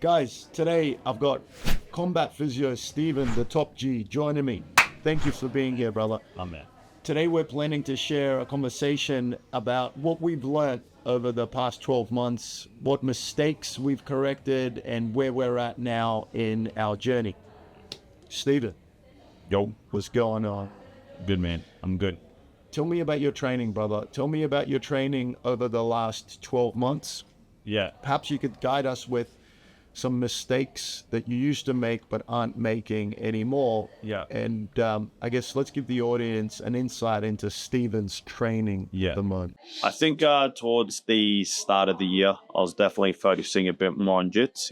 Guys, today I've got combat physio Stephen, the top G, joining me. Thank you for being here, brother. Amen. Today we're planning to share a conversation about what we've learned over the past 12 months, what mistakes we've corrected, and where we're at now in our journey. Stephen, Yo, what's going on? good man. I'm good. Tell me about your training, brother. Tell me about your training over the last 12 months. Yeah. Perhaps you could guide us with some mistakes that you used to make but aren't making anymore. Yeah. And I guess let's give the audience an insight into Stephen's training at the moment. I think towards the start of the year, I was definitely focusing a bit more on jits,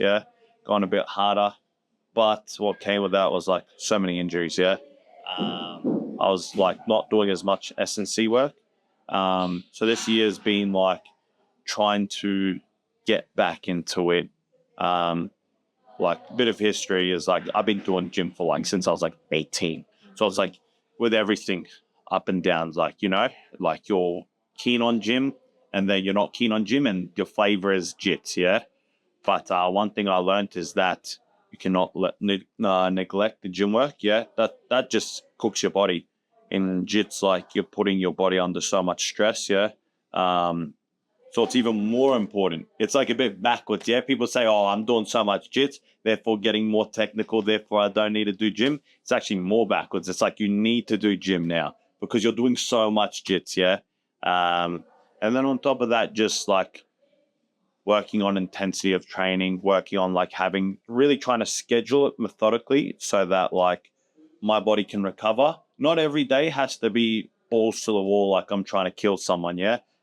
going a bit harder. But what came with that was like so many injuries, I was like not doing as much S&C work. So this year's been like trying to get back into it. Like a bit of history is like I've been doing gym for like since I was like 18. So I was like with everything up and down, like, like you're keen on gym and then you're not keen on gym and your flavor is jits, But one thing I learned is that you cannot neglect the gym work, That just cooks your body. In jits, like you're putting your body under so much stress, So it's even more important. It's like a bit backwards, People say, oh, I'm doing so much jits, therefore getting more technical, therefore I don't need to do gym. It's actually more backwards. It's like you need to do gym now because you're doing so much jits, And then on top of that, just like working on intensity of training, working on like really trying to schedule it methodically so that like my body can recover. Not every day has to be balls to the wall like I'm trying to kill someone,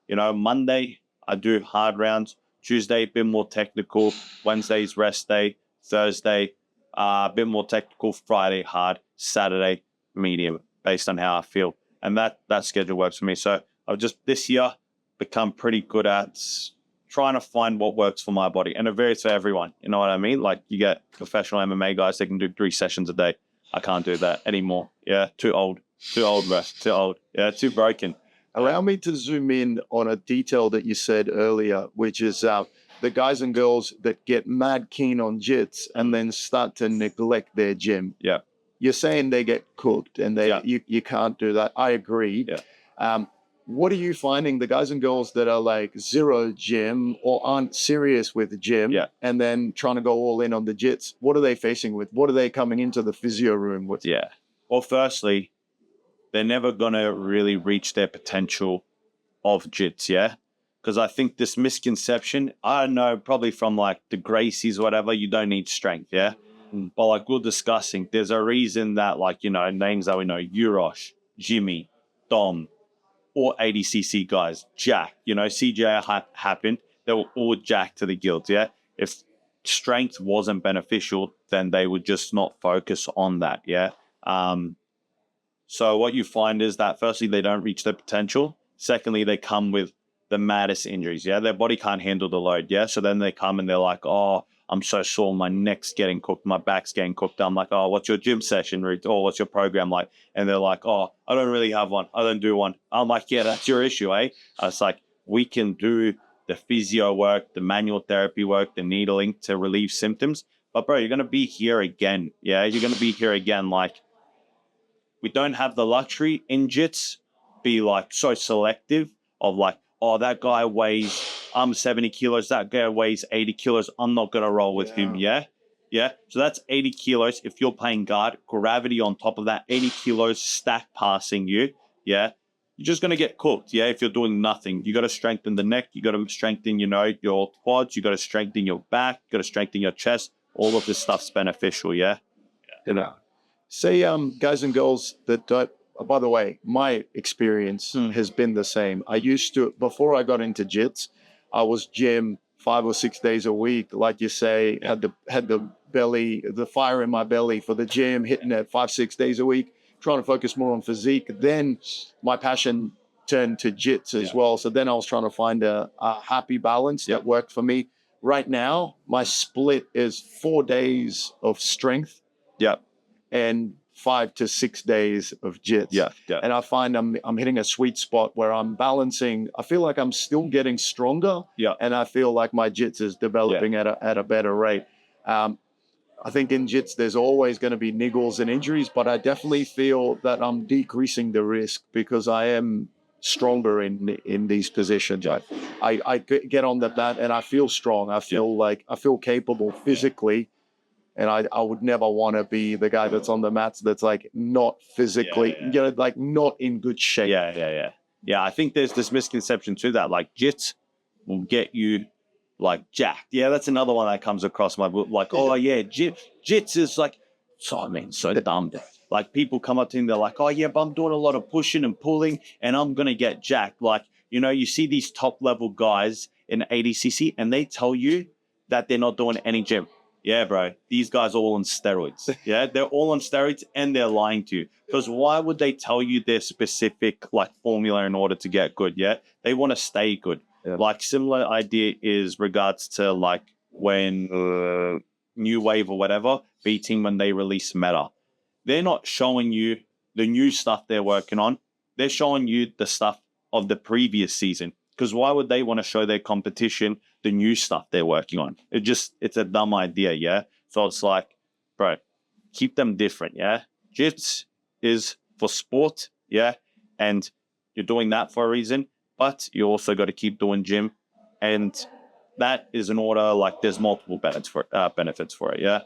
Monday, I do hard rounds. Tuesday, a bit more technical. Wednesday's rest day. Thursday, a bit more technical. Friday, hard. Saturday, medium, based on how I feel. And that schedule works for me. So I've just this year become pretty good at trying to find what works for my body. And it varies for everyone. You know what I mean? Like you get professional MMA guys, they can do 3 sessions a day. I can't do that anymore. Too old, bro. Too old. Too broken. Allow me to zoom in on a detail that you said earlier, which is the guys and girls that get mad keen on jits and then start to neglect their gym. Yeah. You're saying they get cooked and you can't do that. I agree. Yeah. What are you finding, the guys and girls that are like zero gym or aren't serious with the gym and then trying to go all in on the jits? What are they facing with? What are they coming into the physio room with? Yeah. Well, firstly, they're never going to really reach their potential of jits, Because I think this misconception, I don't know, probably from like the Gracies, whatever, you don't need strength, But like we're discussing, there's a reason that like, names that we know, Urosh, Jimmy, Dom, or 80cc guys, Jack, CJ happened, they were all jacked to the gills, If strength wasn't beneficial, then they would just not focus on that, So what you find is that firstly, they don't reach their potential. Secondly, they come with the maddest injuries, Their body can't handle the load, So then they come and they're like, oh, I'm so sore, my neck's getting cooked, my back's getting cooked. I'm like, oh, what's your gym session route? Or what's your program like? And they're like, oh, I don't really have one. I don't do one. I'm like, yeah, that's your issue, It's like, we can do the physio work, the manual therapy work, the needling to relieve symptoms. But bro, you're going to be here again. You're going to be here again. Like, we don't have the luxury in jits be like so selective of like, oh, that guy weighs, I'm 70 kilos, that guy weighs 80 kilos, I'm not going to roll with him, So that's 80 kilos. If you're playing guard, gravity on top of that, 80 kilos stack passing you, You're just going to get cooked, If you're doing nothing. You got to strengthen the neck, you got to strengthen, your quads, you got to strengthen your back, you got to strengthen your chest. All of this stuff's beneficial, Say, guys and girls that don't, by the way, my experience has been the same. I used to, before I got into jits, I was gym 5 or 6 days a week. Like you say, had the belly, the fire in my belly for the gym, hitting it 5, 6 days a week, trying to focus more on physique. Then my passion turned to jits as well. So then I was trying to find a happy balance that worked for me. Right now, my split is 4 days of strength. And 5 to 6 days of jits. And I find I'm hitting a sweet spot where I'm balancing. I feel like I'm still getting stronger. And I feel like my jits is developing at a better rate. I think in jits, there's always going to be niggles and injuries, but I definitely feel that I'm decreasing the risk because I am stronger in these positions. I get on the mat and I feel strong. I feel like I feel capable physically. And I would never want to be the guy that's on the mats that's like not physically, like not in good shape. Yeah, I think there's this misconception to that. Like jits will get you like jacked. Yeah, that's another one that comes across my book. Like, oh yeah, jits is like, so dumb. Like people come up to me, they're like, oh yeah, but I'm doing a lot of pushing and pulling and I'm going to get jacked. Like, you see these top level guys in ADCC and they tell you that they're not doing any gym. Yeah, bro, these guys are all on steroids. Yeah, they're all on steroids and they're lying to you. Because why would they tell you their specific like formula in order to get good? Yeah, they want to stay good. Yeah. Like similar idea is regards to like when New Wave or whatever, B Team when they release Meta. They're not showing you the new stuff they're working on. They're showing you the stuff of the previous season. Because why would they want to show their competition the new stuff they're working on? It's a dumb idea, yeah? So it's like, bro, keep them different, yeah? Jits is for sport, yeah? And you're doing that for a reason, but you also got to keep doing gym. And that is in order, like there's multiple benefits for it, yeah?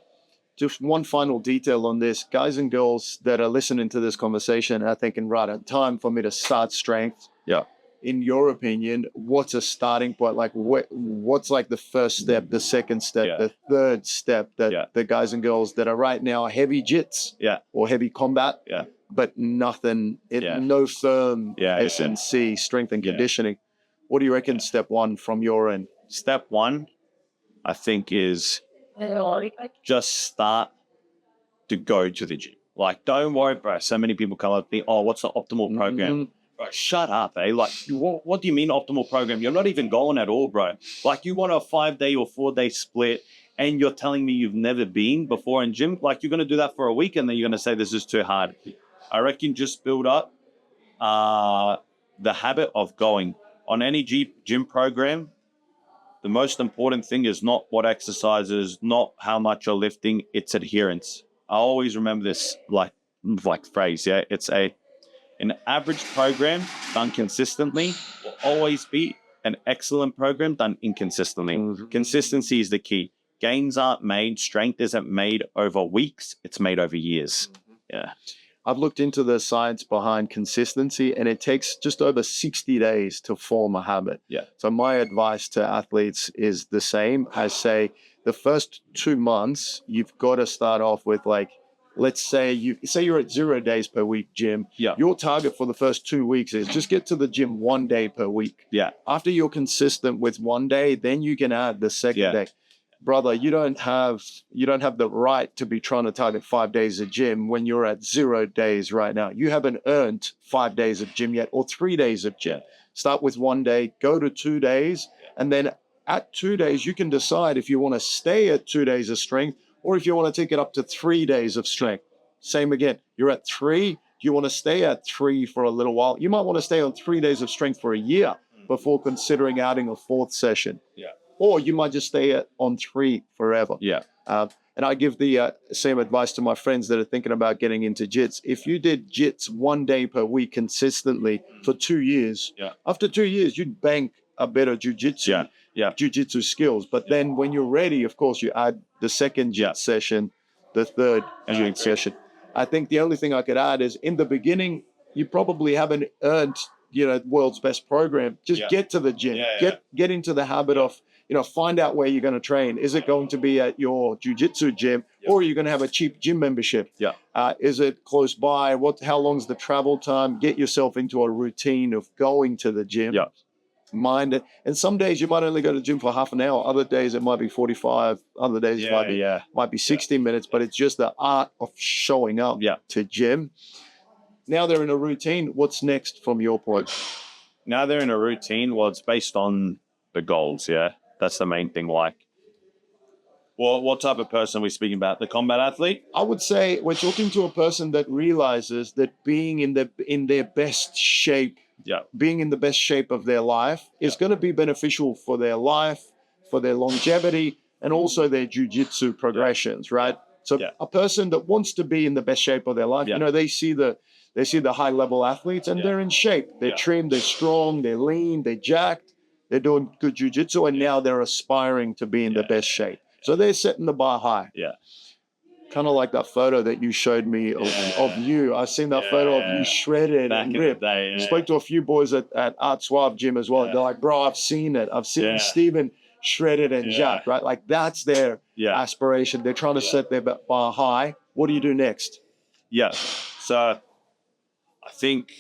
Just one final detail on this. Guys and girls that are listening to this conversation are thinking, right, time for me to start strength. Yeah. In your opinion, what's a starting point? Like, what's like the first step, the second step, the third step that the guys and girls that are right now heavy jits or heavy combat, but nothing, no firm S&C, strength and conditioning. What do you reckon step one from your end? Step one, I think, is just start to go to the gym. Like, don't worry, bro. So many people come up to me, oh, what's the optimal program? Bro, shut up, eh? Like, what do you mean optimal program? You're not even going at all, bro. Like, you want a 5-day or 4-day split, and you're telling me you've never been before in gym? Like, you're going to do that for a week, and then you're going to say this is too hard. I reckon just build up the habit of going. On any gym program, the most important thing is not what exercises, not how much you're lifting, it's adherence. I always remember this like phrase, yeah? It's an average program done consistently will always be an excellent program done inconsistently. Consistency is the key. Gains aren't made, strength isn't made over weeks, it's made over years. Yeah. I've looked into the science behind consistency, and it takes just over 60 days to form a habit. Yeah. So my advice to athletes is the same. I say the first 2 months, you've got to start off with like, let's say you're at 0 days per week gym. Yeah. Your target for the first 2 weeks is just get to the gym 1 day per week. Yeah. After you're consistent with 1 day, then you can add the second day. Brother, you don't have the right to be trying to target 5 days of gym when you're at 0 days right now. You haven't earned 5 days of gym yet or 3 days of gym. Start with 1 day, go to 2 days, and then at 2 days, you can decide if you want to stay at 2 days of strength or if you want to take it up to 3 days of strength. Same again, you're at 3, you want to stay at 3 for a little while. You might want to stay on 3 days of strength for a year before considering adding a 4th session. Yeah. Or you might just stay on 3 forever. Yeah. And I give the same advice to my friends that are thinking about getting into jits. If you did jits 1 day per week consistently for 2 years, after 2 years, you'd bank a better jiu-jitsu skills. But then when you're ready, of course, you add the second jit session, the third jit session. I think the only thing I could add is in the beginning, you probably haven't earned, world's best program. Just get to the gym. Get into the habit of, find out where you're going to train. Is it going to be at your jiu-jitsu gym or are you going to have a cheap gym membership? Is it close by? How long's the travel time? Get yourself into a routine of going to the gym. Mind it. And some days you might only go to the gym for half an hour. Other days it might be 45. Other days it might be 60 minutes. But it's just the art of showing up to gym. Now they're in a routine. What's next from your point? Now they're in a routine. Well, it's based on the goals, That's the main thing. Like, what type of person are we speaking about? The combat athlete? I would say we're talking to a person that realizes that being in their best shape, being in the best shape of their life is going to be beneficial for their life, for their longevity, and also their jiu-jitsu progressions, right? So a person that wants to be in the best shape of their life, you know, they see the high level athletes and they're in shape. They're trimmed, they're strong, they're lean, they're jacked, they're doing good jiu-jitsu, and now they're aspiring to be in the best shape. So they're setting the bar high. Yeah. Kind of like that photo that you showed me of you. I've seen that photo of you shredded Back and in the ripped. day, Spoke to a few boys at Art Suave Gym as well. They're like, bro, I've seen it. I've seen Steven shredded and jacked, right? Like that's their aspiration. They're trying to set their bar high. What do you do next? Yeah. So I think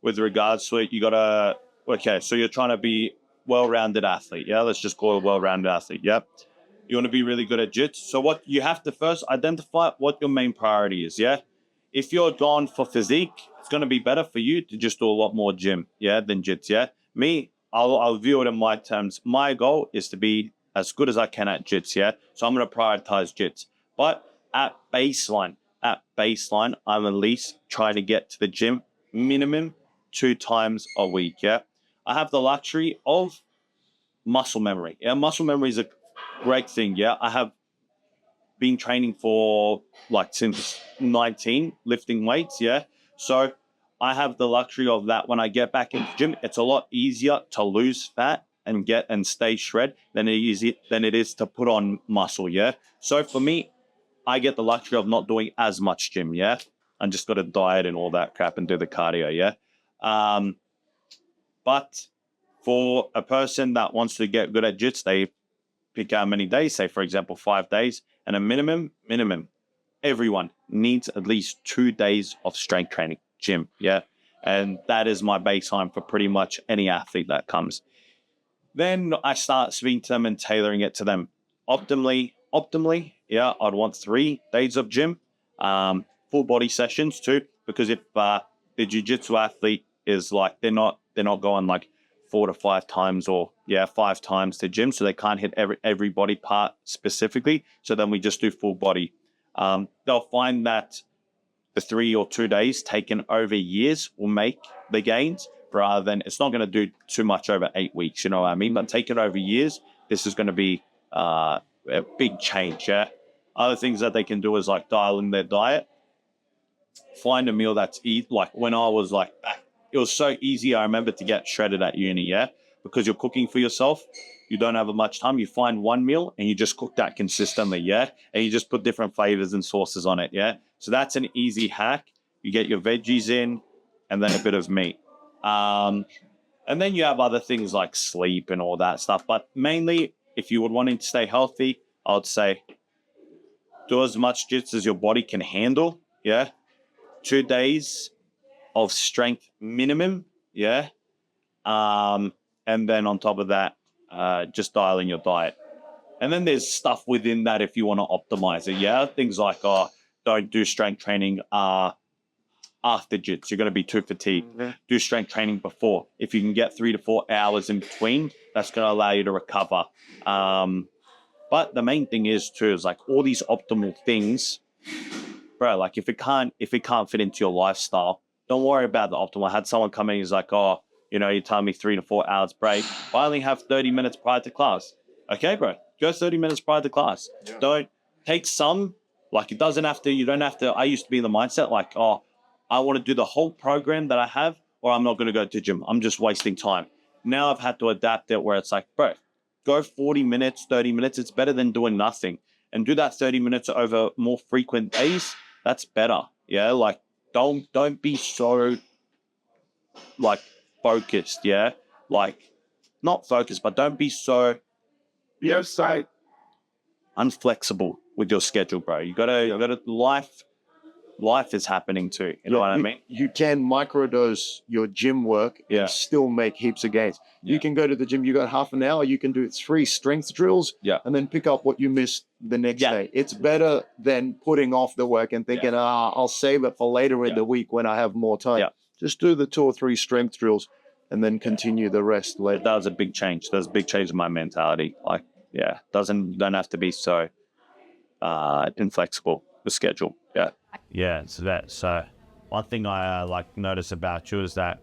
with regards to it, you gotta, okay, so you're trying to be well-rounded athlete. Yeah. Let's just call it a well-rounded athlete. Yep. You want to be really good at jits. So what you have to first identify what your main priority is. Yeah. If you're gone for physique, it's going to be better for you to just do a lot more gym. Yeah. Than jits. Yeah. Me, I'll view it in my terms. My goal is to be as good as I can at jits. Yeah. So I'm going to prioritize jits. But at baseline, I'm at least trying to get to the gym minimum 2 times a week. Yeah. I have the luxury of muscle memory. Yeah. Muscle memory is a great thing. Yeah. I have been training for like since 19, lifting weights. Yeah. So I have the luxury of that. When I get back into the gym, it's a lot easier to lose fat and stay shred than it is to put on muscle. Yeah. So for me, I get the luxury of not doing as much gym. Yeah. I just got to diet and all that crap and do the cardio. Yeah. But for a person that wants to get good at jits, they pick how many days, say, for example, 5 days, and a minimum, everyone needs at least 2 days of strength training, gym. Yeah. And that is my baseline for pretty much any athlete that comes. Then I start speaking to them and tailoring it to them. Optimally, yeah, I'd want 3 days of gym, full body sessions too, because if the jiu-jitsu athlete is like, they're not going like 4 to 5 times or 5 times to gym, so they can't hit every body part specifically. So then we just do full body. They'll find that the 3 or 2 days taken over years will make the gains, rather than, it's not going to do too much over 8 weeks, you know what I mean? But take it over years, this is going to be a big change. Yeah. Other things that they can do is like dial in their diet, find a meal that's like when I was like back, it was so easy. I remember to get shredded at uni. Yeah. Because you're cooking for yourself. You don't have much time. You find one meal and you just cook that consistently. Yeah. And you just put different flavors and sauces on it. Yeah. So that's an easy hack. You get your veggies in and then a bit of meat. And then you have other things like sleep and all that stuff. But mainly, if you would want to stay healthy, I would say do as much jits as your body can handle. Yeah. 2 days of strength minimum. Yeah. And then on top of that, just dial in your diet. And then there's stuff within that if you want to optimize it. Yeah. Things like, don't do strength training after jits. You're going to be too fatigued. Mm-hmm. Do strength training before. If you can get 3 to 4 hours in between, that's going to allow you to recover. But the main thing is too, is like all these optimal things, bro, like if it can't fit into your lifestyle, don't worry about the optimal. I had someone come in, he's like, you're telling me 3 to 4 hours break. I only have 30 minutes prior to class. Okay, bro, go 30 minutes prior to class. Yeah. Don't take some, like you don't have to, I used to be in the mindset like, I want to do the whole program that I have, or I'm not going to go to gym. I'm just wasting time. Now I've had to adapt it where it's like, bro, go 40 minutes, 30 minutes. It's better than doing nothing. And do that 30 minutes over more frequent days. That's better. Yeah. Like don't be so like focused. Yeah. Like not focused, but don't be so unflexible with your schedule, bro. You gotta life is happening too. You know what I mean? You can microdose your gym work and still make heaps of gains. Yeah. You can go to the gym, you got half an hour, you can do 3 strength drills and then pick up what you missed the next day. It's better than putting off the work and thinking, I'll save it for later in the week when I have more time. Yeah. Just do the 2 or 3 strength drills and then continue the rest later. That was a big change. That was a big change in my mentality. Like, don't have to be so inflexible with schedule. Yeah. Yeah, so one thing I notice about you is that,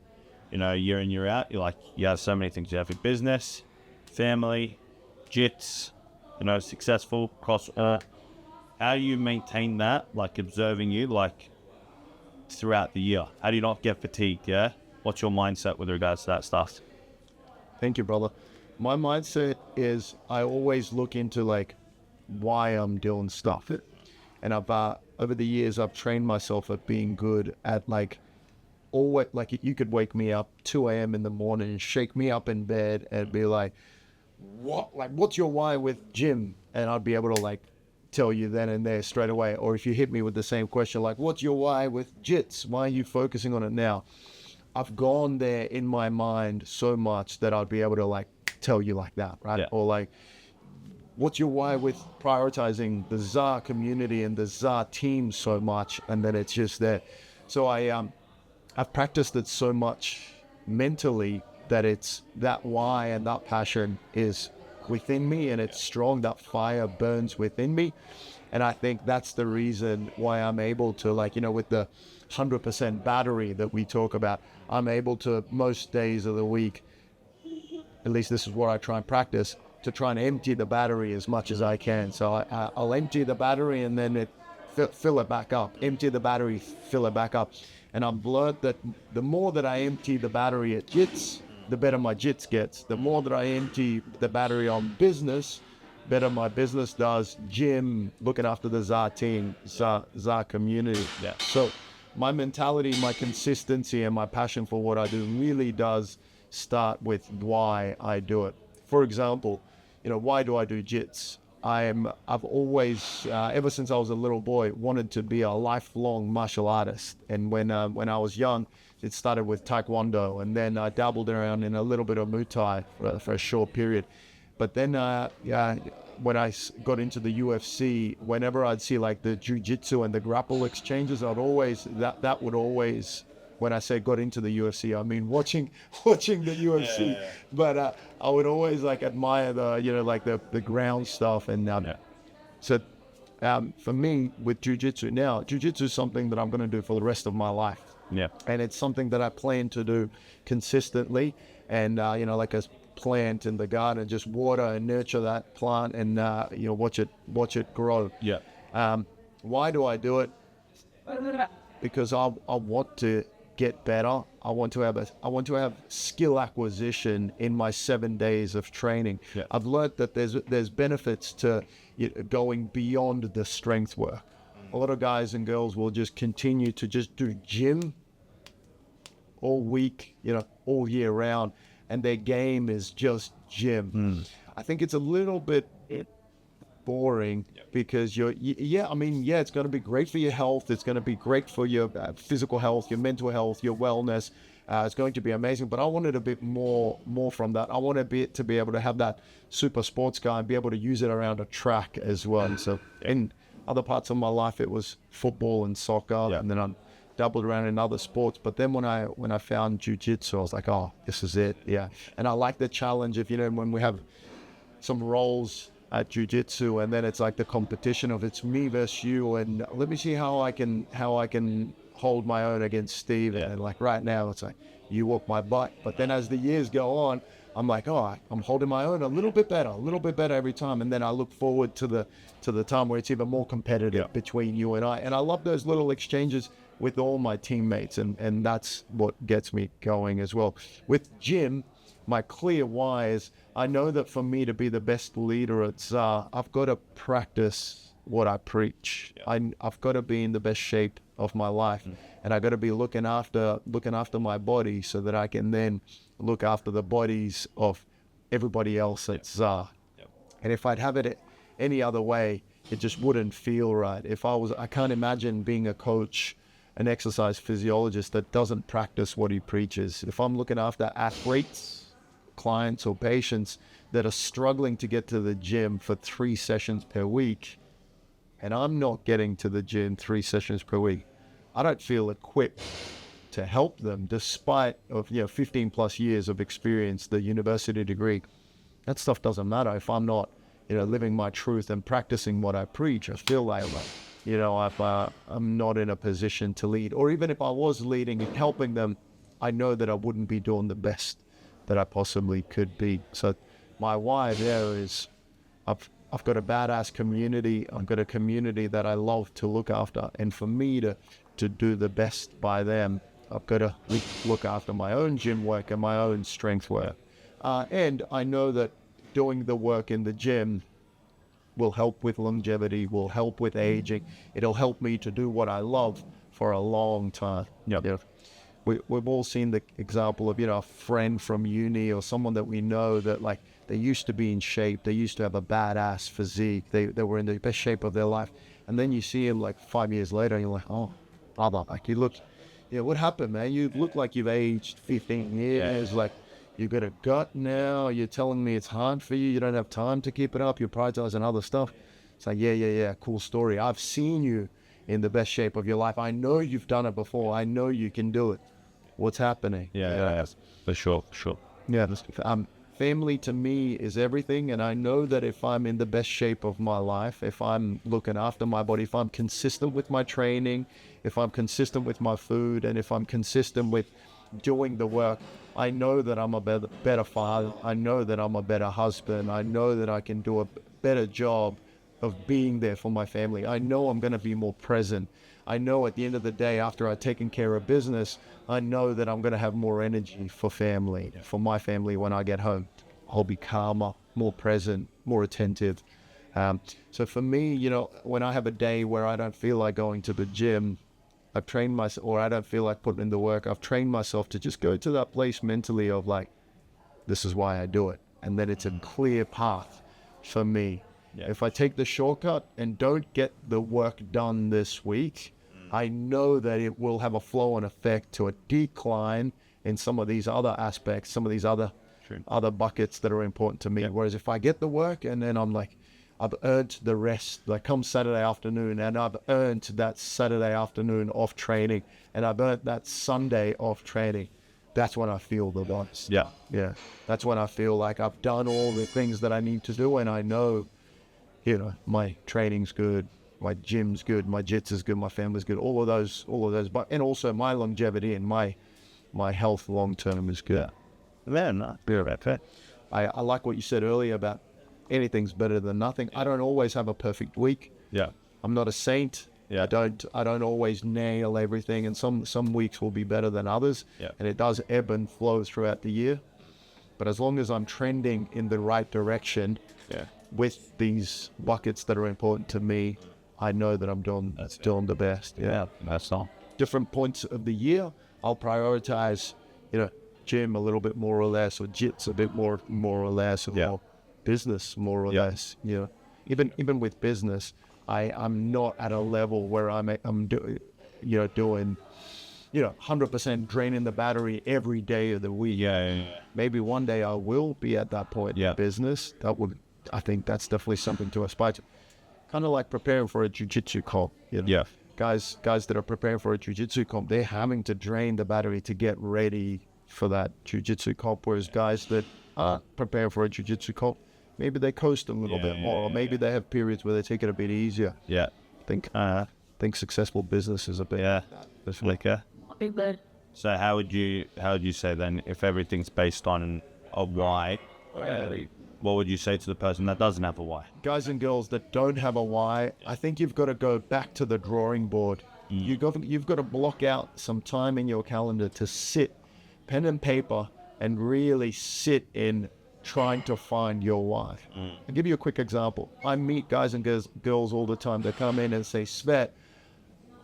year in, year out, you have so many things. You have your business, family, jits, successful across all. How do you maintain that, like observing you, like throughout the year? How do you not get fatigued? Yeah. What's your mindset with regards to that stuff? Thank you, brother. My mindset is I always look into like why I'm doing stuff. And I've over the years I've trained myself at being good at like always, like you could wake me up 2 a.m. in the morning and shake me up in bed and be like, what's your why with gym? And I'd be able to like tell you then and there straight away. Or if you hit me with the same question, like, what's your why with jits? Why are you focusing on it now? I've gone there in my mind so much that I'd be able to like tell you like that, right? Yeah. Or like, what's your why with prioritizing the ZAR community and the ZAR team so much? And then it's just there. So I've practiced it so much mentally that it's that why and that passion is within me and it's strong. That fire burns within me. And I think that's the reason why I'm able to, like, with the 100% battery that we talk about, I'm able to most days of the week, at least this is what I try and practice, to try and empty the battery as much as I can. So I'll empty the battery and then fill it back up, empty the battery, fill it back up. And I've learned that the more that I empty the battery at jits, the better my jits gets. The more that I empty the battery on business, better my business does. Gym, looking after the ZAR team, ZAR community. Yeah. So my mentality, my consistency, and my passion for what I do really does start with why I do it. For example, why do I do jits? I've always, ever since I was a little boy, wanted to be a lifelong martial artist. And when I was young, it started with Taekwondo, and then I dabbled around in a little bit of Muay Thai for a short period. But then, when I got into the UFC, whenever I'd see like the jiu-jitsu and the grapple exchanges, I'd always, that would always, when I say got into the UFC, I mean watching the UFC. Yeah. But I would always like admire the ground stuff. And so for me with jiu-jitsu now, jiu-jitsu is something that I'm going to do for the rest of my life. Yeah. And it's something that I plan to do consistently, and like a plant in the garden, just water and nurture that plant, and watch it grow. Yeah. Why do I do it? Because I want to get better. I want to have skill acquisition in my 7 days of training. Yeah. I've learned that there's benefits to going beyond the strength work. A lot of guys and girls will just continue to just do gym all week, all year round, and their game is just gym. I think it's a little bit boring because it's going to be great for your health. It's going to be great for your physical health, your mental health, your wellness. It's going to be amazing, but I wanted a bit more from that. I want to be able to have that super sports guy and be able to use it around a track as well. So in other parts of my life, it was football and soccer, and then I doubled around in other sports. But then when I found jiu-jitsu, I was like, oh, this is it. Yeah. And I like the challenge of, when we have some roles at jiu-jitsu, and then it's like the competition of it's me versus you, and let me see how I can hold my own against Steve. Yeah. And like right now, it's like you walk my butt. But then as the years go on, I'm like, oh, I'm holding my own a little bit better every time. And then I look forward to the time where it's even more competitive between you and I. And I love those little exchanges with all my teammates, and that's what gets me going as well. With gym, my clear why is I know that for me to be the best leader at ZAR, I've got to practice what I preach. I've got to be in the best shape of my life, and I've got to be looking after my body so that I can then look after the bodies of everybody else at ZAR. And if I'd have it any other way, it just wouldn't feel right. I can't imagine being a coach, an exercise physiologist that doesn't practice what he preaches. If I'm looking after athletes, clients or patients that are struggling to get to the gym for 3 sessions per week, and I'm not getting to the gym 3 sessions per week, I don't feel equipped to help them despite of 15 plus years of experience, the university degree. That stuff doesn't matter if I'm not living my truth and practicing what I preach. I feel like I'm not in a position to lead, or even if I was leading and helping them, I know that I wouldn't be doing the best that I possibly could be. So my why there is I've got a badass community. I've got a community that I love to look after. And for me to do the best by them, I've got to look after my own gym work and my own strength work. And I know that doing the work in the gym will help with longevity, will help with aging. It'll help me to do what I love for a long time. Yep. You know, we've all seen the example of, a friend from uni or someone that we know that, like, they used to be in shape. They used to have a badass physique. They were in the best shape of their life. And then you see him like 5 years later and you're like, oh, brother, like you look, what happened, man? You look like you've aged 15 years. Like, you've got a gut now. You're telling me it's hard for you. You don't have time to keep it up. You're prioritizing other stuff. It's like, yeah. Cool story. I've seen you in the best shape of your life. I know you've done it before. I know you can do it. What's happening? Yeah, for sure. Yeah. Family to me is everything. And I know that if I'm in the best shape of my life, if I'm looking after my body, if I'm consistent with my training, if I'm consistent with my food, and if I'm consistent with doing the work, I know that I'm a better father. I know that I'm a better husband. I know that I can do a better job of being there for my family. I know I'm going to be more present. I know at the end of the day, after I've taken care of business, I know that I'm going to have more energy for family, for my family when I get home. I'll be calmer, more present, more attentive. So for me, when I have a day where I don't feel like going to the gym, I've trained myself, or I don't feel like putting in the work, I've trained myself to just go to that place mentally of like, this is why I do it. And then it's a clear path for me. Yeah. If I take the shortcut and don't get the work done this week, I know that it will have a flow-on effect to a decline in some of these other aspects, some of these other buckets that are important to me. Whereas if I get the work and then I'm like, I've earned the rest, like come Saturday afternoon, and I've earned that Saturday afternoon off training, and I've earned that Sunday off training, that's when I feel the best. Yeah. That's when I feel like I've done all the things that I need to do, and I know, my training's good, my gym's good, my jitsu's good, my family's good, all of those, but and also my longevity and my health long term is good. I like what you said earlier about anything's better than nothing. I don't always have a perfect week. I'm not a saint. I don't always nail everything, and some weeks will be better than others. And it does ebb and flow throughout the year. But as long as I'm trending in the right direction with these buckets that are important to me, I know that I'm doing the best. That's all. Different points of the year, I'll prioritize, gym a little bit more or less, or jits a bit more or less, or business more or less. Even with business, I'm not at a level where I'm doing 100% draining the battery every day of the week. Maybe one day I will be at that point in business. I think that's definitely something to aspire to. Kind of like preparing for a jiu-jitsu comp. Guys that are preparing for a jiu-jitsu comp, they're having to drain the battery to get ready for that jiu-jitsu comp, whereas guys that aren't preparing for a jiu-jitsu comp, maybe they coast a little bit more, or maybe they have periods where they take it a bit easier. I think successful business is a bit So how would you say then, if everything's based on a why, what would you say to the person that doesn't have a why? Guys and girls that don't have a why, I think you've got to go back to the drawing board. You've got to block out some time in your calendar to sit, pen and paper, and really sit in trying to find your why. I'll give you a quick example. I meet guys and girls all the time that come in and say, Svet,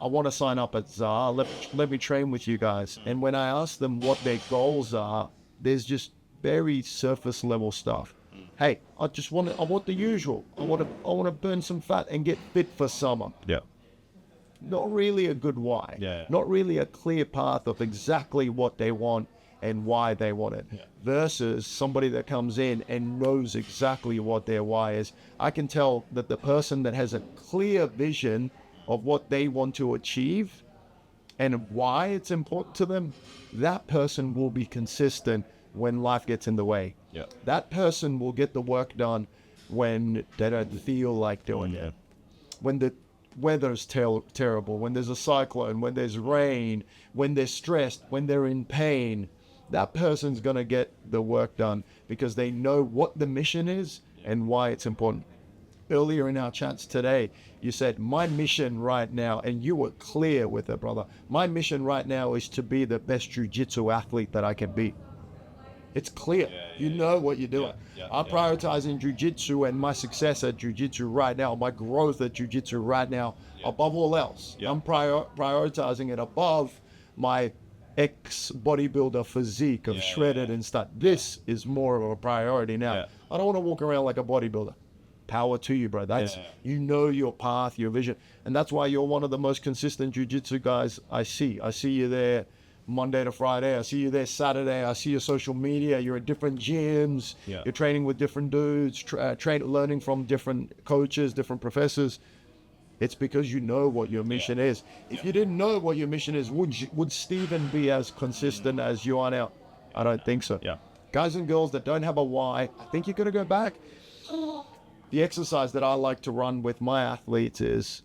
I want to sign up at ZAR. Let me train with you guys. And when I ask them what their goals are, there's just very surface level stuff. Hey, I want the usual. I want to burn some fat and get fit for summer. Not really a good why. Not really a clear path of exactly what they want and why they want it. Versus somebody that comes in and knows exactly what their why is. I can tell that the person that has a clear vision of what they want to achieve and why it's important to them, that person will be consistent when life gets in the way. That person will get the work done when they don't feel like doing it. When the weather's terrible, when there's a cyclone, when there's rain, when they're stressed, when they're in pain, that person's going to get the work done because they know what the mission is and why it's important. earlier in our chats today, you said, my mission right now, and you were clear with it, brother. My mission right now is to be the best jiu-jitsu athlete that I can be. It's clear. You know what you're doing. I'm prioritizing jiu-jitsu and my success at jiu-jitsu right now, my growth at jiu-jitsu right now, above all else. I'm prioritizing it above my ex-bodybuilder physique of shredded and stuff. This is more of a priority now. I don't want to walk around like a bodybuilder. Power to you, bro. That's you know your path, your vision. And that's why you're one of the most consistent jiu-jitsu guys I see. I see you there Monday to Friday. I see you there Saturday. I see your social media. You're at different gyms. You're training with different dudes, learning from different coaches, different professors. It's because you know what your mission is. If you didn't know what your mission is, would Stephen be as consistent as you are now? I don't think so. Guys and girls that don't have a why, I think you're going to go back. The exercise that I like to run with my athletes is,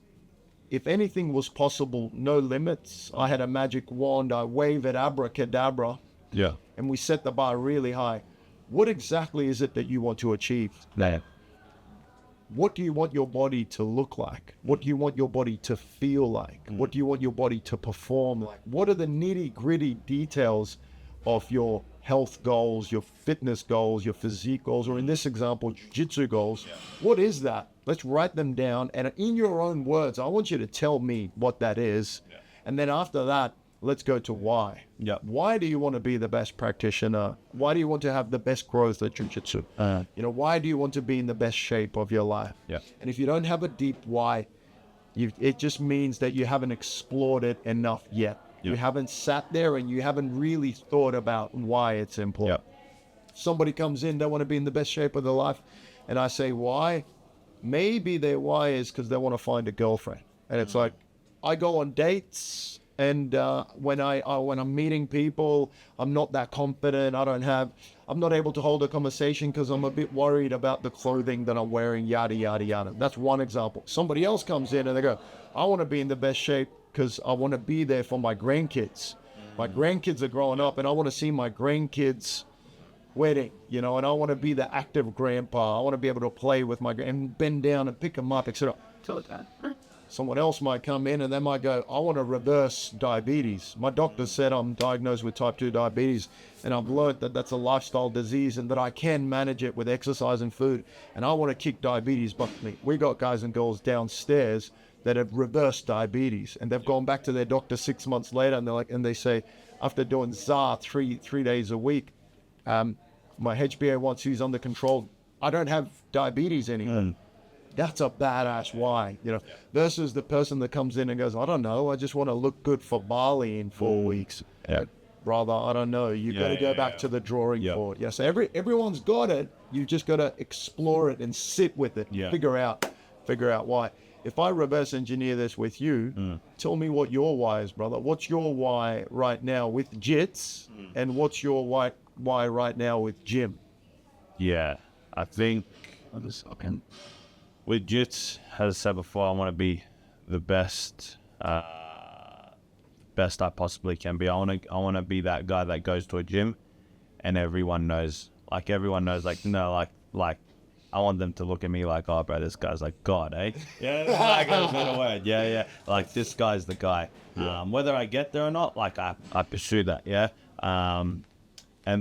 if anything was possible, no limits. I had a magic wand. I wave it abracadabra. And we set the bar really high. What exactly is it that you want to achieve? What do you want your body to look like? What do you want your body to feel like? What do you want your body to perform like? What are the nitty-gritty details of your health goals, your fitness goals, your physique goals, or in this example, jiu-jitsu goals? What is that? Let's write them down. And in your own words, I want you to tell me what that is. And then after that, let's go to why. Why do you want to be the best practitioner? Why do you want to have the best growth at jiu-jitsu? Why do you want to be in the best shape of your life? And if you don't have a deep why, it just means that you haven't explored it enough yet. You haven't sat there and you haven't really thought about why it's important. Somebody comes in, they want to be in the best shape of their life, and I say, why? Maybe their why is because they want to find a girlfriend. And it's like, I go on dates, and when I'm meeting people, I'm not that confident. I'm not able to hold a conversation because I'm a bit worried about the clothing that I'm wearing, yada, yada, yada. That's one example. Somebody else comes in and they go, I want to be in the best shape because I want to be there for my grandkids. My grandkids are growing up and I want to see my grandkids' wedding, and I want to be the active grandpa. I want to be able to play with and bend down and pick them up, etc. Someone else might come in and they might go, I want to reverse diabetes. My doctor said I'm diagnosed with type 2 diabetes, and I've learned that that's a lifestyle disease and that I can manage it with exercise and food. And I want to kick diabetes butt me. We got guys and girls downstairs that have reversed diabetes, and they've gone back to their doctor 6 months later, and they say, after doing ZAR three days a week, my HbA1c is under control. I don't have diabetes anymore. That's a badass why, versus the person that comes in and goes, I don't know, I just want to look good for Bali in 4 weeks. Brother, I don't know. You've got to go back to the drawing board. So everyone's got it. You just got to explore it and sit with it. Figure out why. If I reverse engineer this with you, tell me what your why is, brother. What's your why right now with jits, and what's your why right now with gym? I think with jits, as I said before, I want to be the best I possibly can be. I want to be that guy that goes to a gym and everyone knows, like I want them to look at me like, oh, bro, this guy's like God, eh? Like a better word. Like, this guy's the guy. Whether I get there or not, like, I pursue that, and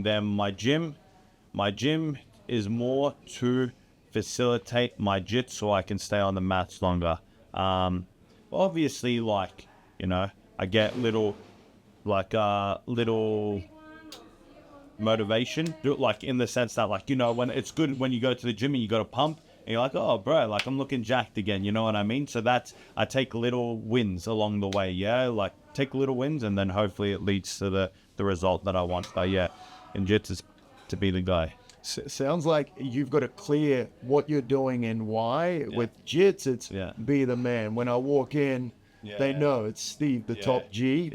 then my gym is more to facilitate my jits so I can stay on the mats longer. Obviously, like, I get little motivation, like in the sense that, like, when it's good when you go to the gym and you got to pump and you're like, oh bro, like I'm looking jacked again, you know what I mean? So I take little wins along the way, like take little wins, and then hopefully it leads to the result that I want. But in jits is to be the guy. Sounds like you've got to clear what you're doing and why. With jits, it's be the man. When I walk in, they know it's Steve, the top G.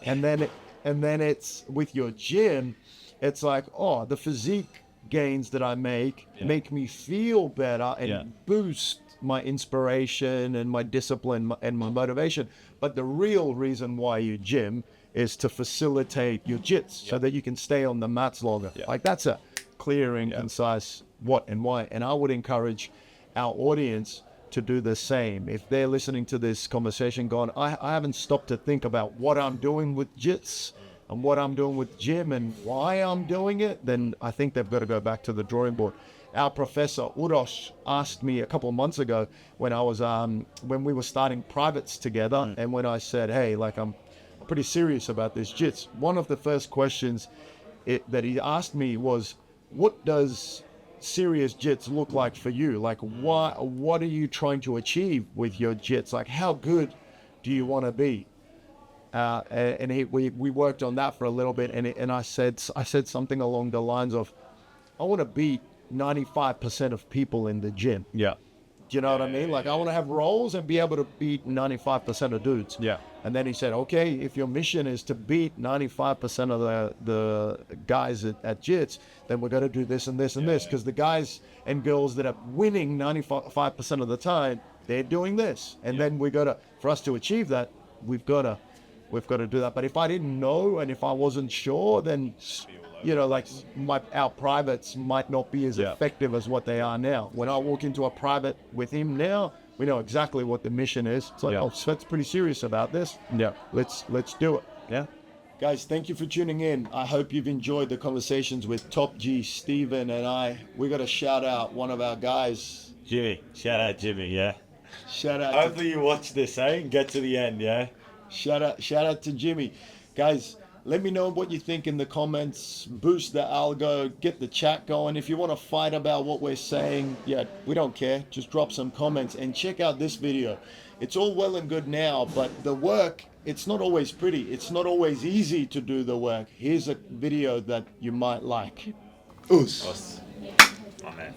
And then it's with your gym, it's like, oh, the physique gains that I make me feel better and boost my inspiration and my discipline and my motivation. But the real reason why you gym is to facilitate your jits so that you can stay on the mats longer. Like, that's a clear and concise what and why. And I would encourage our audience to do the same. If they're listening to this conversation going, I haven't stopped to think about what I'm doing with jits and what I'm doing with gym and why I'm doing it, then I think they've got to go back to the drawing board. Our professor Uros asked me a couple of months ago when I was when we were starting privates together, and when I said, hey, like I'm pretty serious about this jits, one of the first questions that he asked me was, what does serious jits look like for you? Like what are you trying to achieve with your jits? Like how good do you want to be? We worked on that for a little bit, and I said something along the lines of, I want to beat 95% of people in the gym. Yeah. Do you know what I mean? Like I want to have roles and be able to beat 95% of dudes. Yeah. And then he said, okay, if your mission is to beat 95% of the guys at jits, then we're going to do this and this and this, because the guys and girls that are winning 95% of the time, they're doing this. And then for us to achieve that, we've got to do that. But if I didn't know and if I wasn't sure, then like our privates might not be as effective as what they are now. When I walk into a private with him now, we know exactly what the mission is. It's like, oh, Svet's pretty serious about this. Yeah. Let's do it. Yeah. Guys, thank you for tuning in. I hope you've enjoyed the conversations with Top G, Stephen, and I. We got to shout out one of our guys. Jimmy. Shout out Jimmy, yeah. Shout out. Hopefully you watch this, and get to the end, yeah. Shout out to Jimmy. Guys, let me know what you think in the comments. Boost the algo, get the chat going. If you want to fight about what we're saying, we don't care. Just drop some comments and check out this video. It's all well and good now, but the work, it's not always pretty. It's not always easy to do the work. Here's a video that you might like. Us. Amen.